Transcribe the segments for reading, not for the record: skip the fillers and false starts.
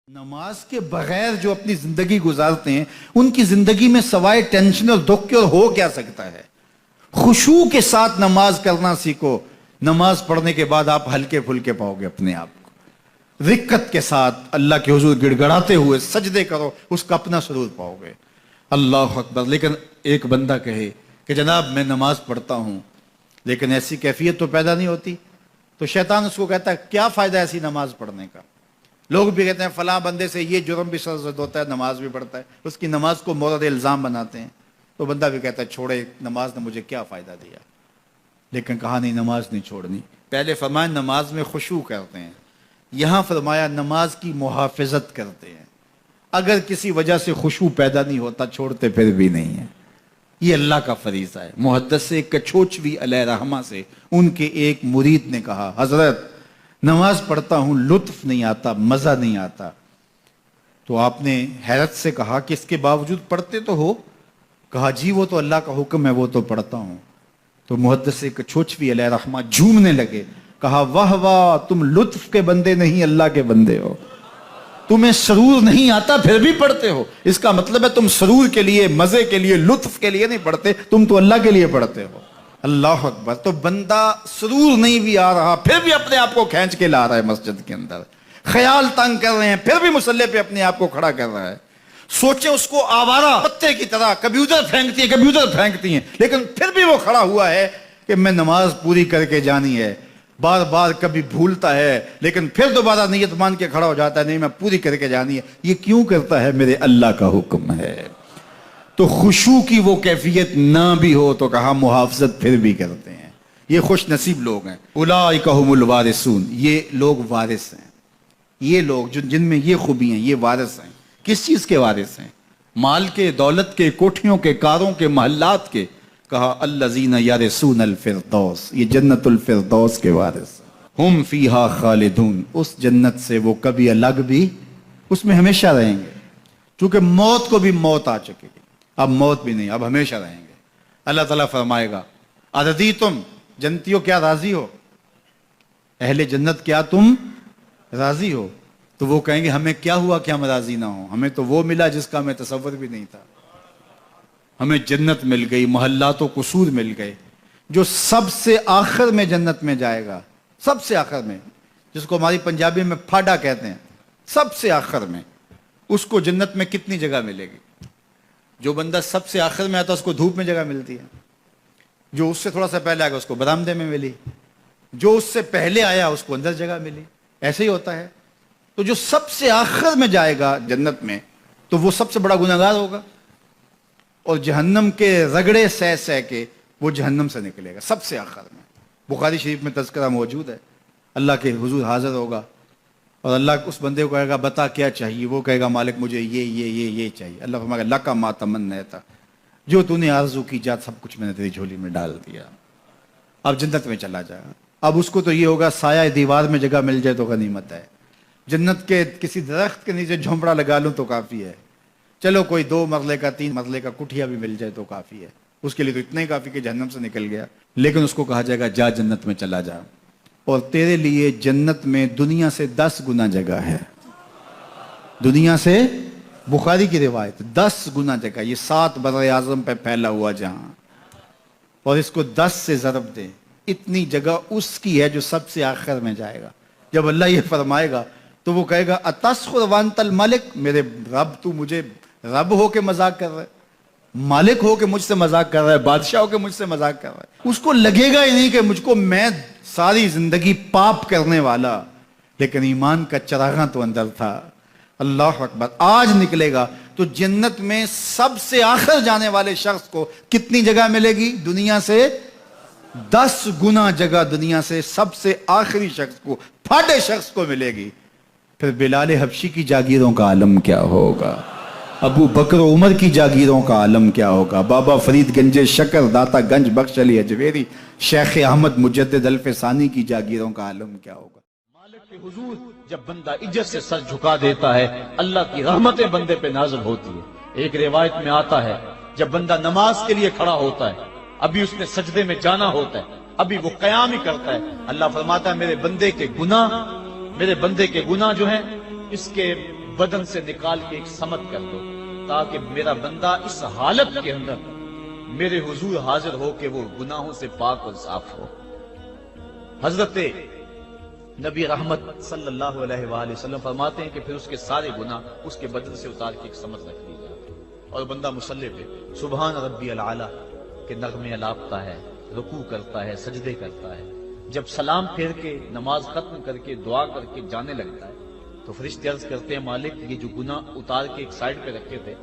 نماز کے بغیر جو اپنی زندگی گزارتے ہیں ان کی زندگی میں سوائے ٹینشن اور دکھ کے اور ہو کیا سکتا ہے؟ خشوع کے ساتھ نماز کرنا سیکھو. نماز پڑھنے کے بعد آپ ہلکے پھلکے پاؤ گے اپنے آپ کو. رقت کے ساتھ اللہ کے حضور گڑ گڑاتے ہوئے سجدے کرو, اس کا اپنا سرور پاؤ گے. اللہ اکبر. لیکن ایک بندہ کہے کہ جناب میں نماز پڑھتا ہوں لیکن ایسی کیفیت تو پیدا نہیں ہوتی, تو شیطان اس کو کہتا ہے کیا فائدہ ایسی نماز پڑھنے کا؟ لوگ بھی کہتے ہیں فلاں بندے سے یہ جرم بھی سرزد ہوتا ہے, نماز بھی پڑھتا ہے, اس کی نماز کو مورد الزام بناتے ہیں. تو بندہ بھی کہتا ہے چھوڑے, نماز نے مجھے کیا فائدہ دیا. لیکن کہا نہیں, نماز نہیں چھوڑنی. پہلے فرمایا نماز میں خشوع کرتے ہیں, یہاں فرمایا نماز کی محافظت کرتے ہیں. اگر کسی وجہ سے خشوع پیدا نہیں ہوتا چھوڑتے پھر بھی نہیں ہے. یہ اللہ کا فریضہ ہے. محدث کچھوچوی علیہ رحمہ سے ان کے ایک مرید نے کہا حضرت نماز پڑھتا ہوں لطف نہیں آتا, مزہ نہیں آتا. تو آپ نے حیرت سے کہا کہ اس کے باوجود پڑھتے تو ہو؟ کہا جی وہ تو اللہ کا حکم ہے, وہ تو پڑھتا ہوں. تو محدث کچھوچوی علیہ رحمہ جھومنے لگے, کہا واہ واہ, تم لطف کے بندے نہیں اللہ کے بندے ہو. تمہیں سرور نہیں آتا پھر بھی پڑھتے ہو, اس کا مطلب ہے تم سرور کے لیے, مزے کے لیے, لطف کے لیے نہیں پڑھتے, تم تو اللہ کے لیے پڑھتے ہو. اللہ اکبر. تو بندہ سرور نہیں بھی آ رہا پھر بھی اپنے آپ کو کھینچ کے لا رہا ہے مسجد کے اندر. خیال تنگ کر رہے ہیں پھر بھی مصلی پہ اپنے آپ کو کھڑا کر رہا ہے. سوچیں اس کو آوارہ پتے کی طرح کبھی ادھر پھینکتی ہیں کبھی ادھر پھینکتی ہیں, لیکن پھر بھی وہ کھڑا ہوا ہے کہ میں نماز پوری کر کے جانی ہے. بار بار کبھی بھولتا ہے لیکن پھر دوبارہ نیت مان کے کھڑا ہو جاتا ہے, نہیں میں پوری کر کے جانی ہے. یہ کیوں کرتا ہے؟ میرے اللہ کا حکم ہے. تو خشوع کی وہ کیفیت نہ بھی ہو تو کہا محافظت پھر بھی کرتے ہیں. یہ خوش نصیب لوگ ہیں. اولئک هم الوارثون, یہ لوگ وارث ہیں. یہ لوگ جن میں یہ خوبی ہیں یہ وارث ہیں. کس چیز کے وارث ہیں؟ مال کے, دولت کے, کوٹھیوں کے, کاروں کے, محلات کے. کہا الذین یرثون الفردوس, یہ جنت الفردوس کے وارث. ہم فیہا خالدون, اس جنت سے وہ کبھی الگ بھی اس میں ہمیشہ رہیں گے. چونکہ موت کو بھی موت آ چکے گی, اب موت بھی نہیں, اب ہمیشہ رہیں گے. اللہ تعالیٰ فرمائے گا اَرَضِیتُم, جنتیوں کیا راضی ہو؟ اہل جنت کیا تم راضی ہو؟ تو وہ کہیں گے ہمیں کیا ہوا کہ ہم راضی نہ ہوں, ہمیں تو وہ ملا جس کا ہمیں تصور بھی نہیں تھا. ہمیں جنت مل گئی, محلات و قصور مل گئے. جو سب سے آخر میں جنت میں جائے گا, سب سے آخر میں, جس کو ہماری پنجابی میں پھاڑا کہتے ہیں, سب سے آخر میں, اس کو جنت میں کتنی جگہ ملے گی؟ جو بندہ سب سے آخر میں آتا اس کو دھوپ میں جگہ ملتی ہے, جو اس سے تھوڑا سا پہلے آگا اس کو برآمدے میں ملی, جو اس سے پہلے آیا اس کو اندر جگہ ملی. ایسے ہی ہوتا ہے. تو جو سب سے آخر میں جائے گا جنت میں تو وہ سب سے بڑا گناہگار ہوگا, اور جہنم کے رگڑے سہ سہ کے وہ جہنم سے نکلے گا سب سے آخر میں. بخاری شریف میں تذکرہ موجود ہے. اللہ کے حضور حاضر ہوگا اور اللہ اس بندے کو کہے گا بتا کیا چاہیے؟ وہ کہے گا مالک مجھے یہ چاہیے. اللہ فرمائے گا لکا ما تمنیت, جو تو نے آرزو کی جا سب کچھ میں نے تیری جھولی میں ڈال دیا, اب جنت میں چلا جا. اب اس کو تو یہ ہوگا سایہ دیوار میں جگہ مل جائے تو غنیمت ہے, جنت کے کسی درخت کے نیچے جھونپڑا لگا لوں تو کافی ہے, چلو کوئی 2 مرلے کا 3 مرلے کا کٹھیا بھی مل جائے تو کافی ہے. اس کے لیے تو اتنا ہی کافی کہ جہنم سے نکل گیا. لیکن اس کو کہا جائے گا جا جنت میں چلا جا, اور تیرے لیے جنت میں دنیا سے 10 گنا جگہ ہے. دنیا سے, بخاری کی روایت, 10 گنا جگہ. یہ 7 بر اعظم پہ پھیلا ہوا جہاں, اور اس کو 10 سے ضرب دے, اتنی جگہ اس کی ہے جو سب سے آخر میں جائے گا. جب اللہ یہ فرمائے گا تو وہ کہے گا اتسخر وانت الملک, میرے رب تو مجھے رب ہو کے مذاق کر رہا ہے, مالک ہو کے مجھ سے مذاق کر رہا ہے, بادشاہ ہو کے مجھ سے مذاق کر رہا ہے. اس کو لگے گا ہی نہیں کہ مجھ کو, میں ساری زندگی پاپ کرنے والا لیکن ایمان کا چراغاں تو اندر تھا. اللہ اکبر. آج نکلے گا تو جنت میں سب سے آخر جانے والے شخص کو کتنی جگہ ملے گی؟ دنیا سے 10 گنا جگہ دنیا سے سب سے آخری شخص کو, پھاٹے شخص کو ملے گی. پھر بلال حبشی کی جاگیروں کا عالم کیا ہوگا؟ ابو بکر و عمر کی جاگیروں کا عالم کیا ہوگا؟ بابا فرید گنج شکر, داتا گنج بخش علی اجویری, شیخ احمد مجدد الف ثانی کی جاگیروں کا عالم کیا ہوگا؟ مالک کے حضور جب بندہ عزت سے سر جھکا دیتا ہے اللہ کی رحمتیں بندے پہ نازل ہوتی ہے. ایک روایت میں آتا ہے جب بندہ نماز کے لیے کھڑا ہوتا ہے, ابھی اس نے سجدے میں جانا ہوتا ہے, ابھی وہ قیام ہی کرتا ہے, اللہ فرماتا ہے میرے بندے کے گناہ جو ہیں اس کے بدن سے نکال کے ایک سمت کر دو تاکہ میرا بندہ اس حالت کے اندر میرے حضور حاضر ہو کہ وہ گناہوں سے پاک اور صاف ہو۔ حضرت نبی رحمت صلی اللہ علیہ وآلہ وسلم فرماتے ہیں کہ پھر اس کے سارے گناہ اس کے بدن سے اتار کے ایک سمت رکھ دی جائے اور بندہ مصلی پہ سبحان ربی العالی کے نغمے الاپتا ہے، رکوع کرتا ہے، سجدے کرتا ہے۔ جب سلام پھیر کے نماز ختم کر کے دعا کر کے جانے لگتا ہے تو فرشتے عرض کرتے ہیں مالک یہ جو گناہ اتار کے ایک سائڈ پہ رکھے تھے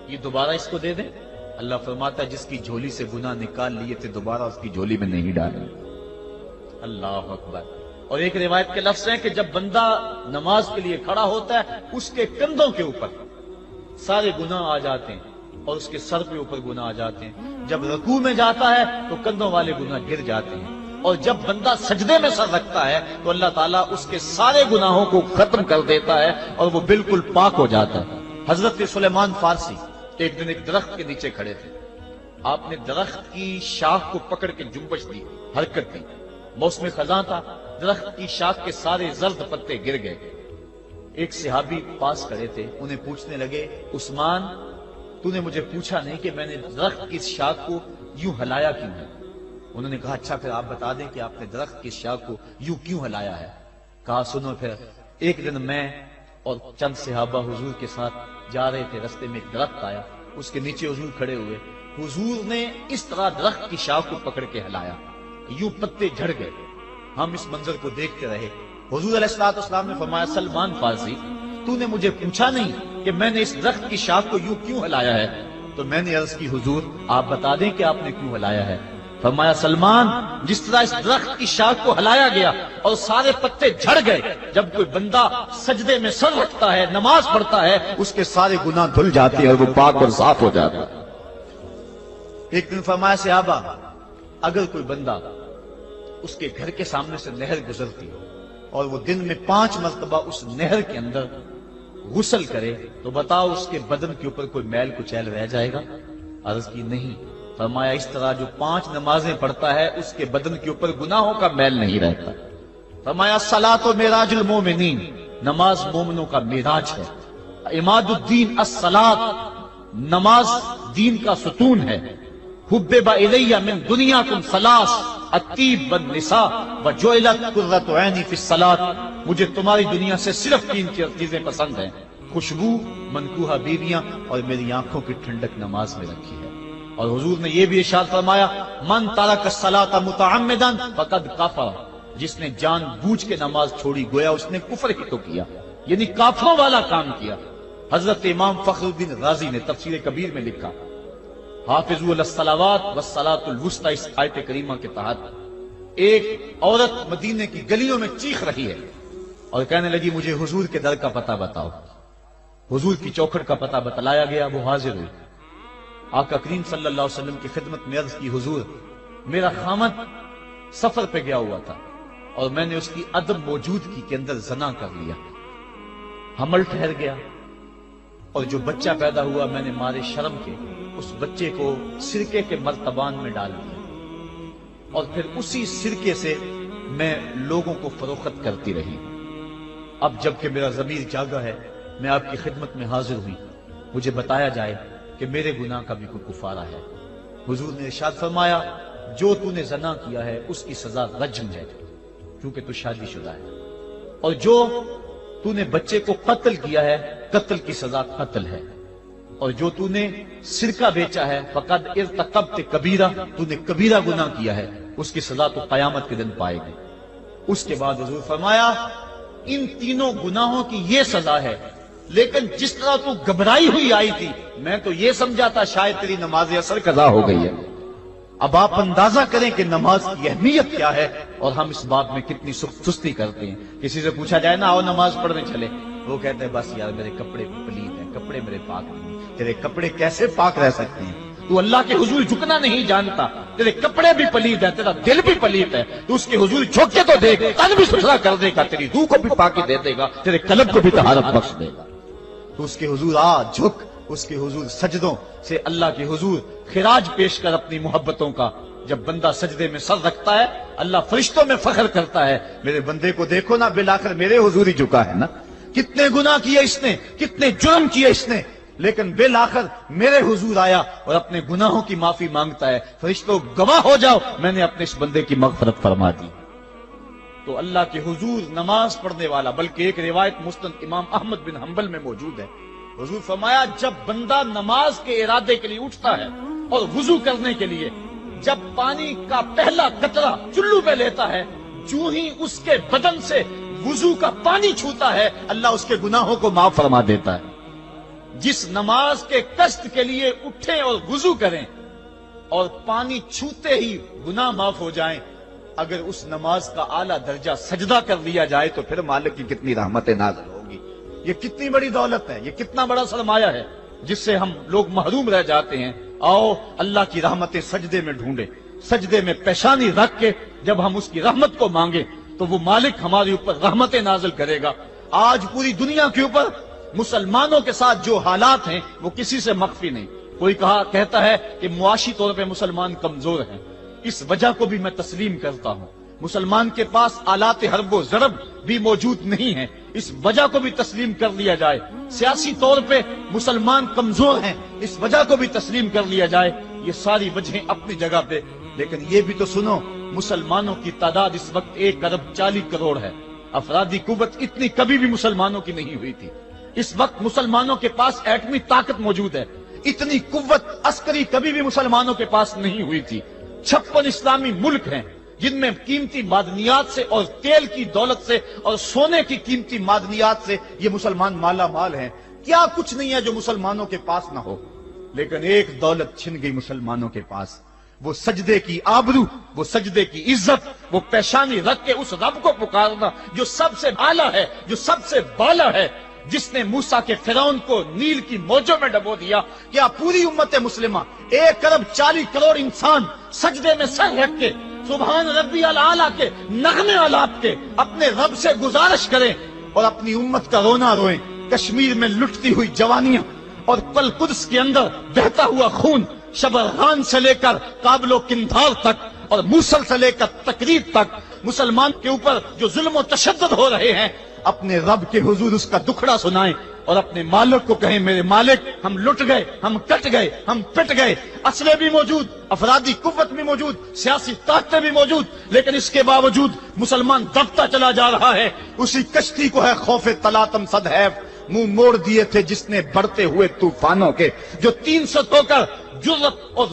یہ دوبارہ اس کو دے دیں۔ اللہ فرماتا ہے جس کی جھولی سے گناہ نکال لیے تھے دوبارہ اس کی جھولی میں نہیں ڈالیں۔ اللہ اکبر۔ اور ایک روایت کے لفظ ہیں کہ جب بندہ نماز کے لیے کھڑا ہوتا ہے اس کے کندھوں کے اوپر سارے گناہ آ جاتے ہیں اور اس کے سر کے اوپر گناہ آ جاتے ہیں۔ جب رکوع میں جاتا ہے تو کندھوں والے گناہ گر جاتے ہیں اور جب بندہ سجدے میں سر رکھتا ہے تو اللہ تعالیٰ اس کے سارے گناہوں کو ختم کر دیتا ہے اور وہ بالکل پاک ہو جاتا ہے۔ حضرت سلیمان فارسی ایک دن ایک درخت کے نیچے کھڑے تھے، آپ نے درخت کی شاخ کو پکڑ کے جنبش دی، حرکت دی، موسم خزاں تھا، درخت کی شاخ کے سارے زرد پتے گر گئے۔ ایک صحابی پاس کھڑے تھے، انہیں پوچھنے لگے عثمان تو نے مجھے پوچھا نہیں کہ میں نے درخت کی شاخ کو یوں ہلایا کیوں ہے؟ انہوں نے کہا اچھا پھر آپ بتا دیں کہ آپ نے درخت کی شاخ کو یوں کیوں ہلایا ہے؟ کہا سنو پھر ایک دن میں اور چند صحابہ حضور کے ساتھ جا رہے تھے، رستے میں ایک درخت آیا، اس کے نیچے حضور کھڑے ہوئے، حضور نے اس طرح درخت کی شاخ کو پکڑ کے ہلایا، یوں پتے جھڑ گئے، ہم اس منظر کو دیکھتے رہے۔ حضور علیہ السلام نے فرمایا سلمان فارسی تو نے مجھے پوچھا نہیں کہ میں نے اس درخت کی شاخ کو یوں کیوں ہلایا ہے؟ تو میں نے عرض کی حضور آپ بتا دیں کہ آپ نے کیوں ہلایا ہے؟ فرمایا سلمان جس طرح اس درخت کی شاخ کو ہلایا گیا اور سارے پتے جھڑ گئے، جب کوئی بندہ سجدے میں سر رکھتا ہے نماز پڑھتا ہے اس کے سارے گناہ دھل جاتے ہیں اور وہ پاک اور صاف ہو جاتا ہے۔ ایک دن فرمایا صحابہ اگر کوئی بندہ اس کے گھر کے سامنے سے نہر گزرتی اور وہ دن میں 5 مرتبہ اس نہر کے اندر غسل کرے تو بتاؤ اس کے بدن کے اوپر کوئی میل کچیل رہ جائے گا؟ عرض کی نہیں۔ فرمایا اس طرح جو 5 نمازیں پڑھتا ہے اس کے بدن کے اوپر گناہوں کا میل نہیں رہتا۔ فرمایا الصلاۃ معراج المومنین، نماز مومنوں کا معراج ہے۔ عماد الدین الصلاۃ، نماز دین کا ستون ہے۔ حبب الی من دنیاکم ثلاث، الطیب والنساء وجعلت قرۃ عینی فی الصلاۃ، مجھے تمہاری دنیا سے صرف 3 چیزیں پسند ہیں، خوشبو، منکوحہ بیویاں اور میری آنکھوں کی ٹھنڈک نماز میں رکھی ہے۔ اور حضور نے یہ بھی ارشاد فرمایا من ترک الصلاۃ متعمدا فقد کفر، جس نے جان بوجھ کے نماز چھوڑی گویا اس نے کفر ہی تو کیا، یعنی کافروں والا کام کیا۔ حضرت امام فخر الدین رازی نے تفسیر کبیر میں لکھا حافظوا علی الصلوات والصلاۃ الوسطی، اس آیت کریمہ کے تحت ایک عورت مدینے کی گلیوں میں چیخ رہی ہے اور کہنے لگی مجھے حضور کے در کا پتہ بتاؤ۔ حضور کی چوکھٹ کا پتہ بتلایا گیا، وہ حاضر ہوئی۔ آقا کریم صلی اللہ علیہ وسلم کی خدمت میں عرض کی حضور میرا خامد سفر پہ گیا ہوا تھا اور میں نے اس کی عدم موجودگی کے اندر زنا کر لیا، حمل ٹھہر گیا اور جو بچہ پیدا ہوا میں نے مارے شرم کے اس بچے کو سرکے کے مرتبان میں ڈال دیا اور پھر اسی سرکے سے میں لوگوں کو فروخت کرتی رہی۔ اب جب کہ میرا ضمیر جاگا ہے میں آپ کی خدمت میں حاضر ہوئی، مجھے بتایا جائے کہ میرے گناہ کا بھی کوئی کفارہ ہے۔ حضور نے ارشاد فرمایا جو تو نے زنا کیا ہے اس کی سزا رجم ہے کیونکہ تو شادی شدہ ہے، اور جو تو نے بچے کو قتل کیا ہے قتل کی سزا قتل ہے، اور جو تو نے سرکہ بیچا ہے فقد ارتکبت کبیرہ، تو نے کبیرہ گناہ کیا ہے، اس کی سزا تو قیامت کے دن پائے گی۔ اس کے بعد حضور فرمایا ان تینوں گناہوں کی یہ سزا ہے، لیکن جس طرح تو گھبرائی ہوئی آئی تھی میں تو یہ سمجھا تھا شاید تیری نماز اثر قضا ہو گئی ہے۔ اب آپ اندازہ کریں کہ نماز کی اہمیت کیا ہے اور ہم اس بات میں کتنی سستی کرتے ہیں۔ کسی سے پوچھا جائے نا آؤ نماز پڑھنے چلے، وہ کہتے ہیں بس یار میرے کپڑے پلید ہیں، کپڑے میرے پاک نہیں۔ تیرے کپڑے کیسے پاک رہ سکتے ہیں؟ تو اللہ کے حضور جھکنا نہیں جانتا، تیرے کپڑے بھی پلید ہیں، تیرا دل بھی پلید ہے، تو اس کے حضور جھک کے تو دیکھ، تن بھی ستھرا کر دے گا، تیری روح کو بھی پاکی دے دے گا، تیرے قلب کو بھی طہارت بخش دے گا۔ تو اس کے حضور آ جھک، اس کے حضور سجدوں سے اللہ کے حضور خراج پیش کر اپنی محبتوں کا۔ جب بندہ سجدے میں سر رکھتا ہے اللہ فرشتوں میں فخر کرتا ہے میرے بندے کو دیکھو نا بالآخر میرے حضور ہی جھکا ہے نا، کتنے گناہ کیے اس نے، کتنے جرم کیے اس نے، لیکن بالآخر میرے حضور آیا اور اپنے گناہوں کی معافی مانگتا ہے، فرشتوں گواہ ہو جاؤ میں نے اپنے اس بندے کی مغفرت فرما دی۔ تو اللہ کے حضور نماز پڑھنے والا، بلکہ ایک روایت مسند امام احمد بن حنبل میں موجود ہے، حضور فرمایا جب بندہ نماز کے ارادے کے لیے اٹھتا ہے اور وضو کرنے کے لیے جب پانی کا پہلا قطرہ چلو پہ لیتا ہے، جو ہی اس کے بدن سے وضو کا پانی چھوتا ہے اللہ اس کے گناہوں کو معاف فرما دیتا ہے۔ جس نماز کے قصد کے لیے اٹھیں اور وضو کریں اور پانی چھوتے ہی گناہ معاف ہو جائیں، اگر اس نماز کا اعلیٰ درجہ سجدہ کر لیا جائے تو پھر مالک کی کتنی رحمت نازل ہوگی۔ یہ کتنی بڑی دولت ہے، یہ کتنا بڑا سرمایہ ہے جس سے ہم لوگ محروم رہ جاتے ہیں۔ آؤ اللہ کی رحمتیں سجدے میں ڈھونڈیں، سجدے میں پیشانی رکھ کے جب ہم اس کی رحمت کو مانگیں تو وہ مالک ہمارے اوپر رحمتیں نازل کرے گا۔ آج پوری دنیا کے اوپر مسلمانوں کے ساتھ جو حالات ہیں وہ کسی سے مخفی نہیں۔ کوئی کہتا ہے کہ معاشی طور پہ مسلمان کمزور ہیں، اس وجہ کو بھی میں تسلیم کرتا ہوں۔ مسلمان کے پاس آلات حرب و ضرب بھی موجود نہیں ہیں، اس وجہ کو بھی تسلیم کر لیا جائے۔ سیاسی طور پہ مسلمان کمزور ہیں، اس وجہ کو بھی تسلیم کر لیا جائے۔ یہ ساری وجہیں اپنی جگہ پہ، لیکن یہ بھی تو سنو مسلمانوں کی تعداد اس وقت 1.40 کروڑ ہے۔ افرادی قوت اتنی کبھی بھی مسلمانوں کی نہیں ہوئی تھی۔ اس وقت مسلمانوں کے پاس ایٹمی طاقت موجود ہے، اتنی قوت عسکری کبھی بھی مسلمانوں کے پاس نہیں ہوئی تھی۔ 56 اسلامی ملک ہیں جن میں قیمتی معدنیات سے اور تیل کی دولت سے اور سونے کی قیمتی معدنیات سے یہ مسلمان مالا مال ہیں۔ کیا کچھ نہیں ہے جو مسلمانوں کے پاس نہ ہو، لیکن ایک دولت چھن گئی مسلمانوں کے پاس، وہ سجدے کی آبرو، وہ سجدے کی عزت، وہ پیشانی رکھ کے اس رب کو پکارنا جو سب سے اعلیٰ ہے، جو سب سے بالا ہے، جس نے موسیٰ کے فرعون کو نیل کی موجوں میں ڈبو دیا۔ کیا پوری امت مسلمہ 1.40 کروڑ انسان سجدے میں سر رکھ کے سبحان ربی الاعلیٰ کے نغمے آلات کے اپنے رب سے گزارش کریں اور اپنی امت کا رونا روئیں؟ کشمیر میں لٹتی ہوئی جوانیاں اور پل قدس کے اندر بہتا ہوا خون، شبرغان سے لے کر کابل و قندھار تک اور موصل سے لے کر تقریب تک مسلمان کے اوپر جو ظلم و تشدد ہو رہے ہیں، اپنے رب کے حضور اس کا دکھڑا سنائیں اور اپنے مالک کو کہیں میرے مالک ہم لٹ گئے، ہم کٹ گئے، ہم پٹ گئے۔ اسلحے بھی موجود، افرادی قوت بھی موجود، سیاسی طاقتیں بھی موجود، لیکن اس کے باوجود مسلمان دبتا چلا جا رہا ہے۔ اسی کشتی کو ہے خوف تلاطم صدحیف منہ موڑ دیے تھے جس نے بڑھتے ہوئے طوفانوں کے، جو 300 ہو کر جرأت اور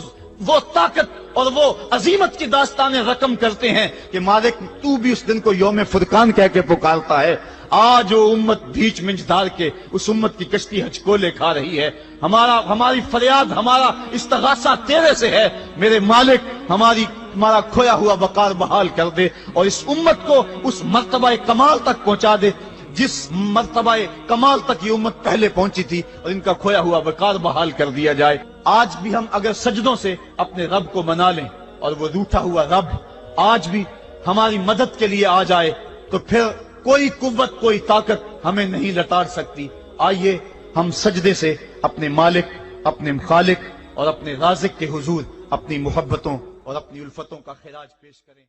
وہ طاقت اور وہ عظیمت کی داستانیں رقم کرتے ہیں کہ مالک تو بھی اس دن کو یوم فرقان کہہ کے پکارتا ہے۔ آج وہ امت بھیچ منجدار کے اس امت کی کشتی ہچکولے کھا رہی ہے۔ ہماری فریاد، ہمارا استغاثہ تیرے سے ہے، میرے مالک ہمارا کھویا ہوا وقار بحال کر دے اور اس امت کو اس مرتبہ کمال تک پہنچا دے جس مرتبہ کمال تک یہ امت پہلے پہنچی تھی، اور ان کا کھویا ہوا وقار بحال کر دیا جائے۔ آج بھی ہم اگر سجدوں سے اپنے رب کو منا لیں اور وہ روٹھا ہوا رب آج بھی ہماری مدد کے لیے آ جائے تو پھر کوئی قوت، کوئی طاقت ہمیں نہیں لتاڑ سکتی۔ آئیے ہم سجدے سے اپنے مالک، اپنے خالق اور اپنے رازق کے حضور اپنی محبتوں اور اپنی الفتوں کا خراج پیش کریں۔